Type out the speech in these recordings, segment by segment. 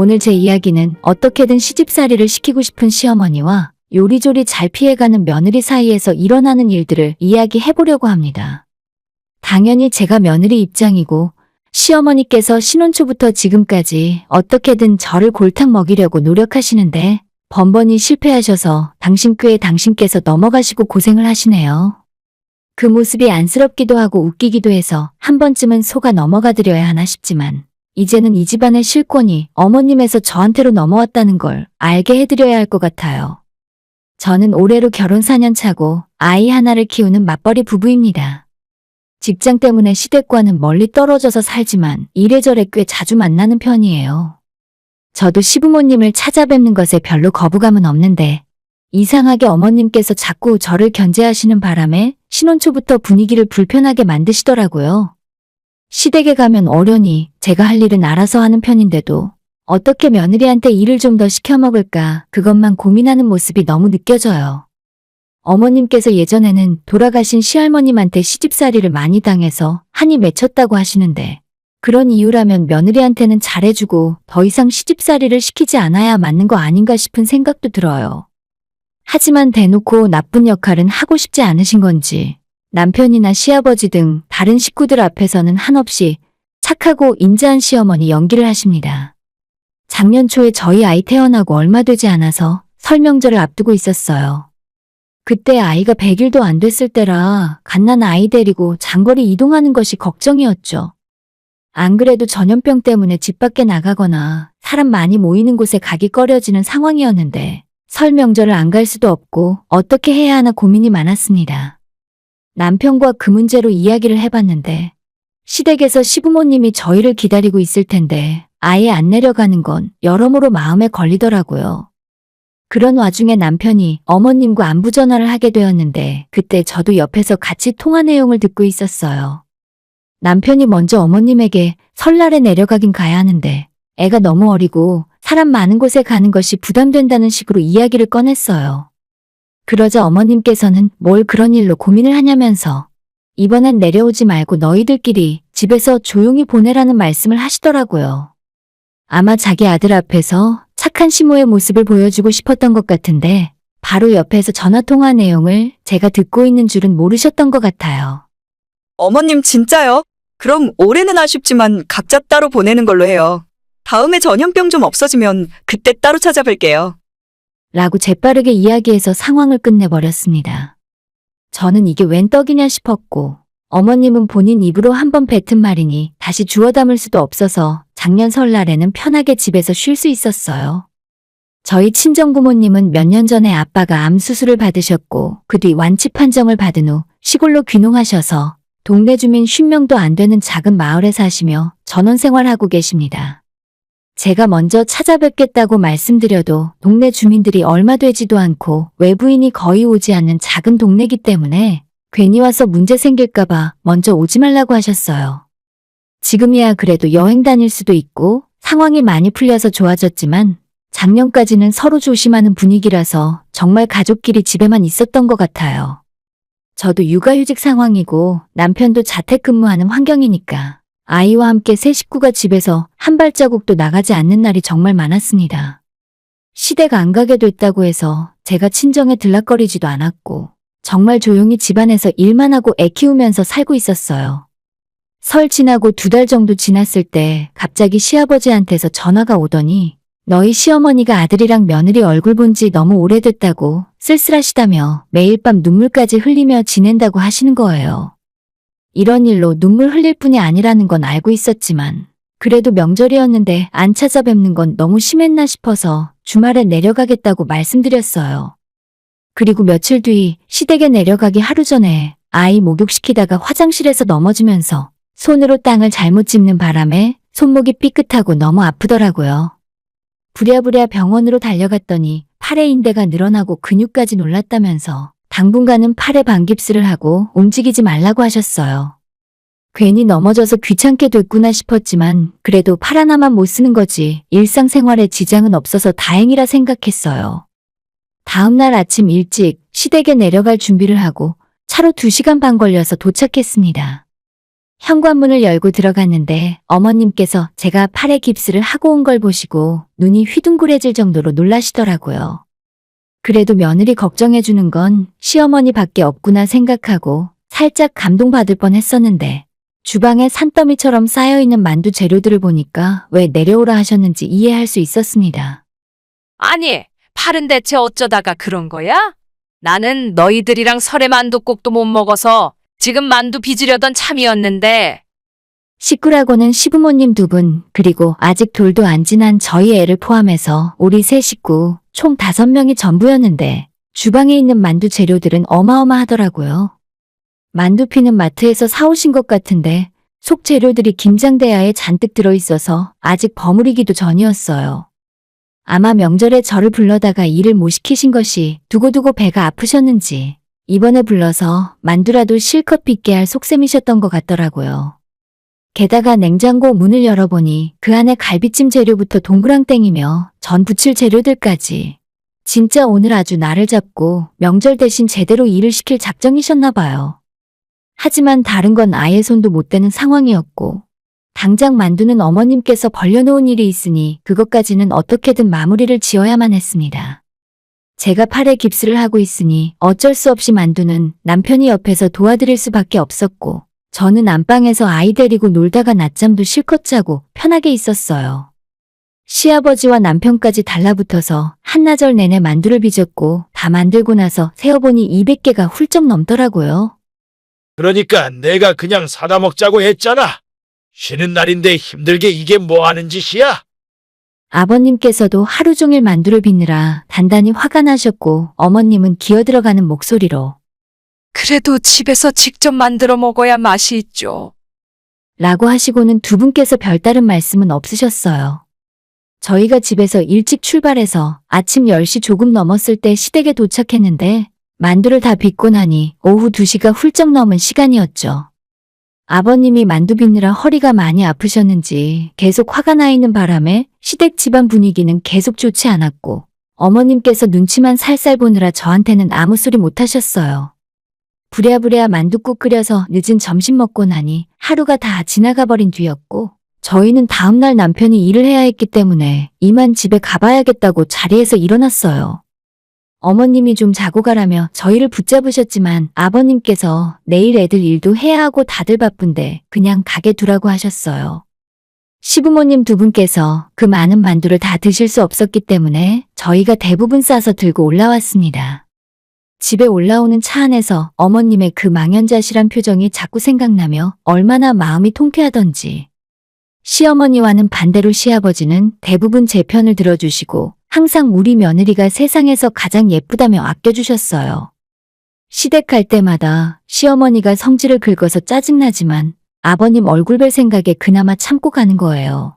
오늘 제 이야기는 어떻게든 시집살이를 시키고 싶은 시어머니와 요리조리 잘 피해가는 며느리 사이에서 일어나는 일들을 이야기해보려고 합니다. 당연히 제가 며느리 입장이고 시어머니께서 신혼 초부터 지금까지 어떻게든 저를 골탕 먹이려고 노력하시는데 번번이 실패하셔서 당신 꾀에 당신께서 넘어가시고 고생을 하시네요. 그 모습이 안쓰럽기도 하고 웃기기도 해서 한 번쯤은 속아 넘어가 드려야 하나 싶지만 이제는 이 집안의 실권이 어머님에서 저한테로 넘어왔다는 걸 알게 해드려야 할 것 같아요. 저는 올해로 결혼 4년 차고 아이 하나를 키우는 맞벌이 부부입니다. 직장 때문에 시댁과는 멀리 떨어져서 살지만 이래저래 꽤 자주 만나는 편이에요. 저도 시부모님을 찾아뵙는 것에 별로 거부감은 없는데 이상하게 어머님께서 자꾸 저를 견제하시는 바람에 신혼 초부터 분위기를 불편하게 만드시더라고요. 시댁에 가면 어련히 제가 할 일은 알아서 하는 편인데도 어떻게 며느리한테 일을 좀 더 시켜 먹을까 그것만 고민하는 모습이 너무 느껴져요. 어머님께서 예전에는 돌아가신 시할머님한테 시집살이를 많이 당해서 한이 맺혔다고 하시는데 그런 이유라면 며느리한테는 잘해주고 더 이상 시집살이를 시키지 않아야 맞는 거 아닌가 싶은 생각도 들어요. 하지만 대놓고 나쁜 역할은 하고 싶지 않으신 건지 남편이나 시아버지 등 다른 식구들 앞에서는 한없이 착하고 인자한 시어머니 연기를 하십니다. 작년 초에 저희 아이 태어나고 얼마 되지 않아서 설 명절을 앞두고 있었어요. 그때 아이가 100일도 안 됐을 때라 갓난 아이 데리고 장거리 이동하는 것이 걱정이었죠. 안 그래도 전염병 때문에 집 밖에 나가거나 사람 많이 모이는 곳에 가기 꺼려지는 상황이었는데 설 명절을 안 갈 수도 없고 어떻게 해야 하나 고민이 많았습니다. 남편과 그 문제로 이야기를 해봤는데 시댁에서 시부모님이 저희를 기다리고 있을 텐데 아예 안 내려가는 건 여러모로 마음에 걸리더라고요. 그런 와중에 남편이 어머님과 안부 전화를 하게 되었는데 그때 저도 옆에서 같이 통화 내용을 듣고 있었어요. 남편이 먼저 어머님에게 설날에 내려가긴 가야 하는데 애가 너무 어리고 사람 많은 곳에 가는 것이 부담된다는 식으로 이야기를 꺼냈어요. 그러자 어머님께서는 뭘 그런 일로 고민을 하냐면서 이번엔 내려오지 말고 너희들끼리 집에서 조용히 보내라는 말씀을 하시더라고요. 아마 자기 아들 앞에서 착한 시모의 모습을 보여주고 싶었던 것 같은데 바로 옆에서 전화통화 내용을 제가 듣고 있는 줄은 모르셨던 것 같아요. 어머님 진짜요? 그럼 올해는 아쉽지만 각자 따로 보내는 걸로 해요. 다음에 전염병 좀 없어지면 그때 따로 찾아뵐게요. 라고 재빠르게 이야기해서 상황을 끝내버렸습니다. 저는 이게 웬 떡이냐 싶었고 어머님은 본인 입으로 한번 뱉은 말이니 다시 주워 담을 수도 없어서 작년 설날에는 편하게 집에서 쉴 수 있었어요. 저희 친정부모님은 몇 년 전에 아빠가 암 수술을 받으셨고 그 뒤 완치 판정을 받은 후 시골로 귀농하셔서 동네 주민 50명도 안 되는 작은 마을에 사시며 전원 생활하고 계십니다. 제가 먼저 찾아뵙겠다고 말씀드려도 동네 주민들이 얼마 되지도 않고 외부인이 거의 오지 않는 작은 동네기 때문에 괜히 와서 문제 생길까봐 먼저 오지 말라고 하셨어요. 지금이야 그래도 여행 다닐 수도 있고 상황이 많이 풀려서 좋아졌지만 작년까지는 서로 조심하는 분위기라서 정말 가족끼리 집에만 있었던 것 같아요. 저도 육아휴직 상황이고 남편도 자택근무하는 환경이니까 아이와 함께 세 식구가 집에서 한 발자국도 나가지 않는 날이 정말 많았습니다. 시댁 안 가게 됐다고 해서 제가 친정에 들락거리지도 않았고 정말 조용히 집안에서 일만 하고 애 키우면서 살고 있었어요. 설 지나고 2달 정도 지났을 때 갑자기 시아버지한테서 전화가 오더니 너희 시어머니가 아들이랑 며느리 얼굴 본 지 너무 오래됐다고 쓸쓸하시다며 매일 밤 눈물까지 흘리며 지낸다고 하시는 거예요. 이런 일로 눈물 흘릴 뿐이 아니라는 건 알고 있었지만 그래도 명절이었는데 안 찾아뵙는 건 너무 심했나 싶어서 주말에 내려가겠다고 말씀드렸어요. 그리고 며칠 뒤 시댁에 내려가기 하루 전에 아이 목욕시키다가 화장실에서 넘어지면서 손으로 땅을 잘못 짚는 바람에 손목이 삐끗하고 너무 아프더라고요. 부랴부랴 병원으로 달려갔더니 팔에 인대가 늘어나고 근육까지 놀랐다면서 당분간은 팔에 반깁스를 하고 움직이지 말라고 하셨어요. 괜히 넘어져서 귀찮게 됐구나 싶었지만 그래도 팔 하나만 못 쓰는 거지 일상생활에 지장은 없어서 다행이라 생각했어요. 다음 날 아침 일찍 시댁에 내려갈 준비를 하고 차로 2시간 반 걸려서 도착했습니다. 현관문을 열고 들어갔는데 어머님께서 제가 팔에 깁스를 하고 온 걸 보시고 눈이 휘둥그레질 정도로 놀라시더라고요. 그래도 며느리 걱정해주는 건 시어머니밖에 없구나 생각하고 살짝 감동받을 뻔했었는데 주방에 산더미처럼 쌓여있는 만두 재료들을 보니까 왜 내려오라 하셨는지 이해할 수 있었습니다. 아니, 팔은 대체 어쩌다가 그런 거야? 나는 너희들이랑 설에 만둣국도 못 먹어서 지금 만두 빚으려던 참이었는데. 식구라고는 시부모님 2분, 그리고 아직 돌도 안 지난 저희 애를 포함해서 우리 3 식구, 총 5명이 전부였는데 주방에 있는 만두 재료들은 어마어마하더라고요. 만두피는 마트에서 사오신 것 같은데 속 재료들이 김장대야에 잔뜩 들어있어서 아직 버무리기도 전이었어요. 아마 명절에 저를 불러다가 일을 못 시키신 것이 두고두고 배가 아프셨는지 이번에 불러서 만두라도 실컷 빚게 할 속셈이셨던 것 같더라고요. 게다가 냉장고 문을 열어보니 그 안에 갈비찜 재료부터 동그랑땡이며 전 부칠 재료들까지. 진짜 오늘 아주 날을 잡고 명절 대신 제대로 일을 시킬 작정이셨나 봐요. 하지만 다른 건 아예 손도 못 대는 상황이었고 당장 만두는 어머님께서 벌려놓은 일이 있으니 그것까지는 어떻게든 마무리를 지어야만 했습니다. 제가 팔에 깁스를 하고 있으니 어쩔 수 없이 만두는 남편이 옆에서 도와드릴 수밖에 없었고 저는 안방에서 아이 데리고 놀다가 낮잠도 실컷 자고 편하게 있었어요. 시아버지와 남편까지 달라붙어서 한나절 내내 만두를 빚었고 다 만들고 나서 세어보니 200개가 훌쩍 넘더라고요. 그러니까 내가 그냥 사다 먹자고 했잖아. 쉬는 날인데 힘들게 이게 뭐 하는 짓이야? 아버님께서도 하루 종일 만두를 빚느라 단단히 화가 나셨고 어머님은 기어들어가는 목소리로 그래도 집에서 직접 만들어 먹어야 맛이 있죠. 라고 하시고는 2분께서 별다른 말씀은 없으셨어요. 저희가 집에서 일찍 출발해서 아침 10시 조금 넘었을 때 시댁에 도착했는데 만두를 다 빚고 나니 오후 2시가 훌쩍 넘은 시간이었죠. 아버님이 만두 빚느라 허리가 많이 아프셨는지 계속 화가 나 있는 바람에 시댁 집안 분위기는 계속 좋지 않았고 어머님께서 눈치만 살살 보느라 저한테는 아무 소리 못 하셨어요. 부랴부랴 만둣국 끓여서 늦은 점심 먹고 나니 하루가 다 지나가 버린 뒤였고 저희는 다음날 남편이 일을 해야 했기 때문에 이만 집에 가봐야겠다고 자리에서 일어났어요. 어머님이 좀 자고 가라며 저희를 붙잡으셨지만 아버님께서 내일 애들 일도 해야 하고 다들 바쁜데 그냥 가게 두라고 하셨어요. 시부모님 2분께서 그 많은 만두를 다 드실 수 없었기 때문에 저희가 대부분 싸서 들고 올라왔습니다. 집에 올라오는 차 안에서 어머님의 그 망연자실한 표정이 자꾸 생각나며 얼마나 마음이 통쾌하던지. 시어머니와는 반대로 시아버지는 대부분 제 편을 들어주시고 항상 우리 며느리가 세상에서 가장 예쁘다며 아껴주셨어요. 시댁 갈 때마다 시어머니가 성질을 긁어서 짜증나지만 아버님 얼굴 뵐 생각에 그나마 참고 가는 거예요.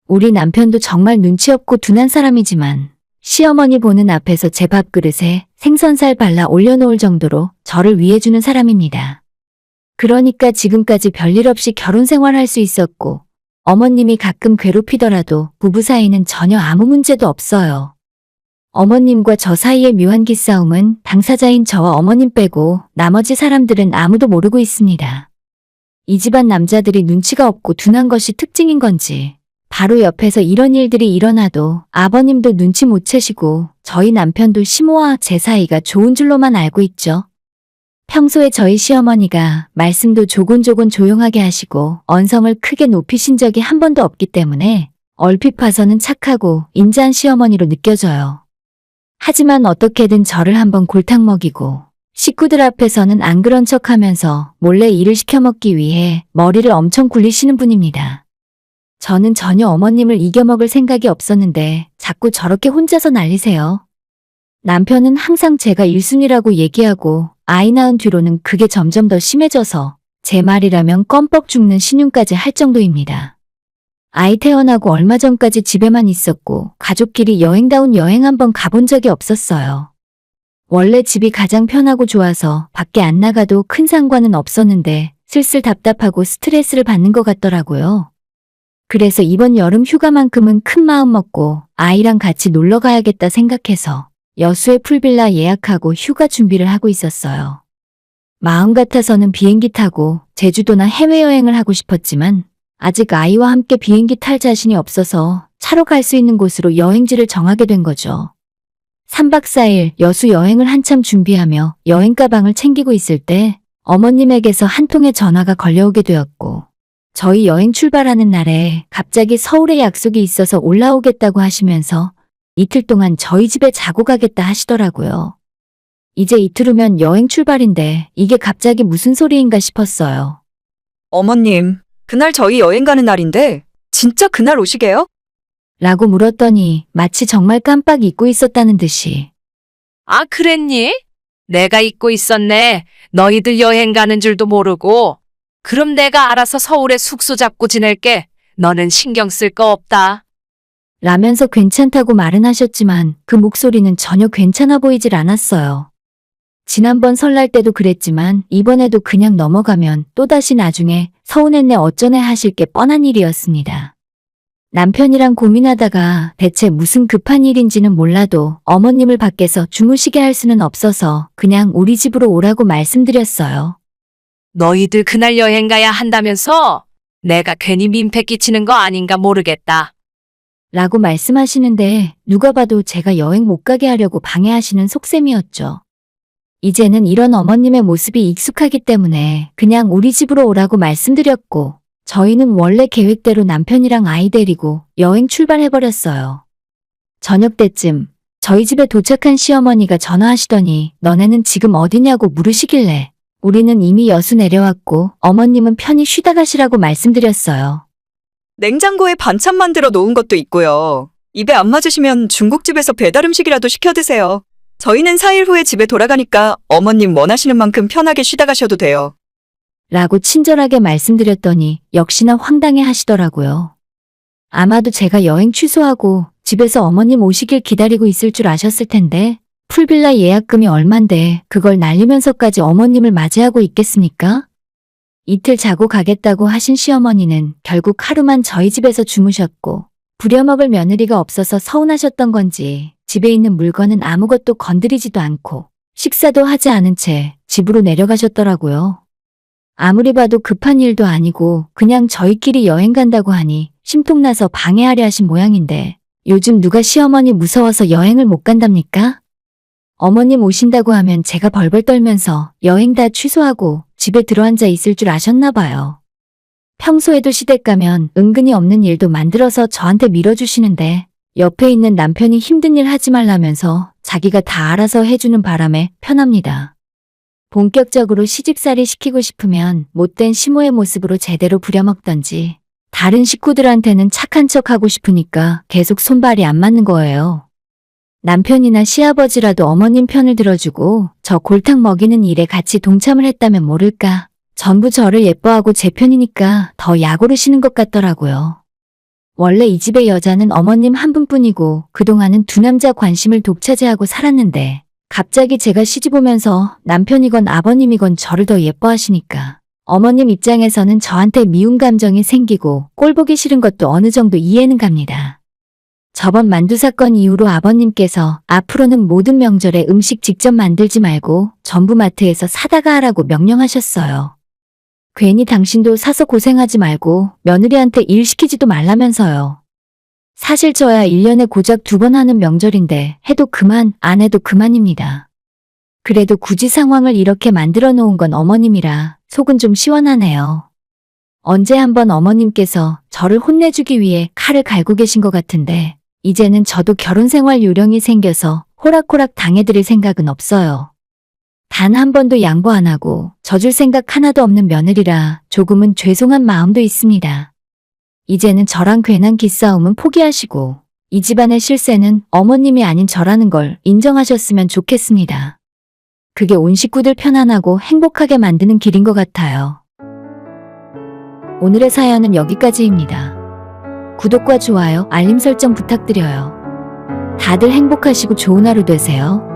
우리 남편도 정말 눈치 없고 둔한 사람이지만 시어머니 보는 앞에서 제 밥그릇에 생선살 발라 올려놓을 정도로 저를 위해주는 사람입니다. 그러니까 지금까지 별일 없이 결혼 생활할 수 있었고 어머님이 가끔 괴롭히더라도 부부 사이는 전혀 아무 문제도 없어요. 어머님과 저 사이의 묘한 기싸움은 당사자인 저와 어머님 빼고 나머지 사람들은 아무도 모르고 있습니다. 이 집안 남자들이 눈치가 없고 둔한 것이 특징인 건지 바로 옆에서 이런 일들이 일어나도 아버님도 눈치 못 채시고 저희 남편도 시모와 제 사이가 좋은 줄로만 알고 있죠. 평소에 저희 시어머니가 말씀도 조곤조곤 조용하게 하시고 언성을 크게 높이신 적이 한 번도 없기 때문에 얼핏 봐서는 착하고 인자한 시어머니로 느껴져요. 하지만 어떻게든 저를 한번 골탕 먹이고 식구들 앞에서는 안 그런 척하면서 몰래 일을 시켜먹기 위해 머리를 엄청 굴리시는 분입니다. 저는 전혀 어머님을 이겨먹을 생각이 없었는데 자꾸 저렇게 혼자서 난리세요. 남편은 항상 제가 1순위라고 얘기하고 아이 낳은 뒤로는 그게 점점 더 심해져서 제 말이라면 껌뻑 죽는 신용까지 할 정도입니다. 아이 태어나고 얼마 전까지 집에만 있었고 가족끼리 여행다운 여행 한번 가본 적이 없었어요. 원래 집이 가장 편하고 좋아서 밖에 안 나가도 큰 상관은 없었는데 슬슬 답답하고 스트레스를 받는 것 같더라고요. 그래서 이번 여름 휴가만큼은 큰 마음 먹고 아이랑 같이 놀러 가야겠다 생각해서 여수의 풀빌라 예약하고 휴가 준비를 하고 있었어요. 마음 같아서는 비행기 타고 제주도나 해외여행을 하고 싶었지만 아직 아이와 함께 비행기 탈 자신이 없어서 차로 갈 수 있는 곳으로 여행지를 정하게 된 거죠. 3박 4일 여수 여행을 한참 준비하며 여행 가방을 챙기고 있을 때 어머님에게서 한 통의 전화가 걸려오게 되었고 저희 여행 출발하는 날에 갑자기 서울에 약속이 있어서 올라오겠다고 하시면서 이틀 동안 저희 집에 자고 가겠다 하시더라고요. 이제 이틀 후면 여행 출발인데 이게 갑자기 무슨 소리인가 싶었어요. 어머님, 그날 저희 여행 가는 날인데 진짜 그날 오시게요? 라고 물었더니 마치 정말 깜빡 잊고 있었다는 듯이 아, 그랬니? 내가 잊고 있었네. 너희들 여행 가는 줄도 모르고. 그럼 내가 알아서 서울에 숙소 잡고 지낼게. 너는 신경 쓸 거 없다. 라면서 괜찮다고 말은 하셨지만 그 목소리는 전혀 괜찮아 보이질 않았어요. 지난번 설날 때도 그랬지만 이번에도 그냥 넘어가면 또다시 나중에 서운했네 어쩌네 하실 게 뻔한 일이었습니다. 남편이랑 고민하다가 대체 무슨 급한 일인지는 몰라도 어머님을 밖에서 주무시게 할 수는 없어서 그냥 우리 집으로 오라고 말씀드렸어요. 너희들 그날 여행 가야 한다면서? 내가 괜히 민폐 끼치는 거 아닌가 모르겠다. 라고 말씀하시는데 누가 봐도 제가 여행 못 가게 하려고 방해하시는 속셈이었죠. 이제는 이런 어머님의 모습이 익숙하기 때문에 그냥 우리 집으로 오라고 말씀드렸고 저희는 원래 계획대로 남편이랑 아이 데리고 여행 출발해버렸어요. 저녁 때쯤 저희 집에 도착한 시어머니가 전화하시더니 너네는 지금 어디냐고 물으시길래 우리는 이미 여수 내려왔고 어머님은 편히 쉬다 가시라고 말씀드렸어요. 냉장고에 반찬 만들어 놓은 것도 있고요. 입에 안 맞으시면 중국집에서 배달 음식이라도 시켜 드세요. 저희는 4일 후에 집에 돌아가니까 어머님 원하시는 만큼 편하게 쉬다 가셔도 돼요. 라고 친절하게 말씀드렸더니 역시나 황당해 하시더라고요. 아마도 제가 여행 취소하고 집에서 어머님 오시길 기다리고 있을 줄 아셨을 텐데 풀빌라 예약금이 얼만데 그걸 날리면서까지 어머님을 맞이하고 있겠습니까? 이틀 자고 가겠다고 하신 시어머니는 결국 하루만 저희 집에서 주무셨고 부려먹을 며느리가 없어서 서운하셨던 건지 집에 있는 물건은 아무것도 건드리지도 않고 식사도 하지 않은 채 집으로 내려가셨더라고요. 아무리 봐도 급한 일도 아니고 그냥 저희끼리 여행 간다고 하니 심통나서 방해하려 하신 모양인데 요즘 누가 시어머니 무서워서 여행을 못 간답니까? 어머님 오신다고 하면 제가 벌벌 떨면서 여행 다 취소하고 집에 들어앉아 있을 줄 아셨나 봐요. 평소에도 시댁 가면 은근히 없는 일도 만들어서 저한테 밀어주시는데 옆에 있는 남편이 힘든 일 하지 말라면서 자기가 다 알아서 해주는 바람에 편합니다. 본격적으로 시집살이 시키고 싶으면 못된 시모의 모습으로 제대로 부려먹던지 다른 식구들한테는 착한 척 하고 싶으니까 계속 손발이 안 맞는 거예요. 남편이나 시아버지라도 어머님 편을 들어주고 저 골탕 먹이는 일에 같이 동참을 했다면 모를까. 전부 저를 예뻐하고 제 편이니까 더 약오르시는 것 같더라고요. 원래 이 집의 여자는 어머님 한 분뿐이고 그동안은 두 남자 관심을 독차지하고 살았는데 갑자기 제가 시집 오면서 남편이건 아버님이건 저를 더 예뻐하시니까 어머님 입장에서는 저한테 미운 감정이 생기고 꼴보기 싫은 것도 어느 정도 이해는 갑니다. 저번 만두 사건 이후로 아버님께서 앞으로는 모든 명절에 음식 직접 만들지 말고 전부 마트에서 사다가 하라고 명령하셨어요. 괜히 당신도 사서 고생하지 말고 며느리한테 일 시키지도 말라면서요. 사실 저야 1년에 고작 2번 하는 명절인데 해도 그만, 안 해도 그만입니다. 그래도 굳이 상황을 이렇게 만들어 놓은 건 어머님이라 속은 좀 시원하네요. 언제 한번 어머님께서 저를 혼내주기 위해 칼을 갈고 계신 것 같은데 이제는 저도 결혼 생활 요령이 생겨서 호락호락 당해드릴 생각은 없어요. 단 한 번도 양보 안 하고 져줄 생각 하나도 없는 며느리라 조금은 죄송한 마음도 있습니다. 이제는 저랑 괜한 기싸움은 포기하시고 이 집안의 실세는 어머님이 아닌 저라는 걸 인정하셨으면 좋겠습니다. 그게 온 식구들 편안하고 행복하게 만드는 길인 것 같아요. 오늘의 사연은 여기까지입니다. 구독과 좋아요, 알림 설정 부탁드려요. 다들 행복하시고 좋은 하루 되세요.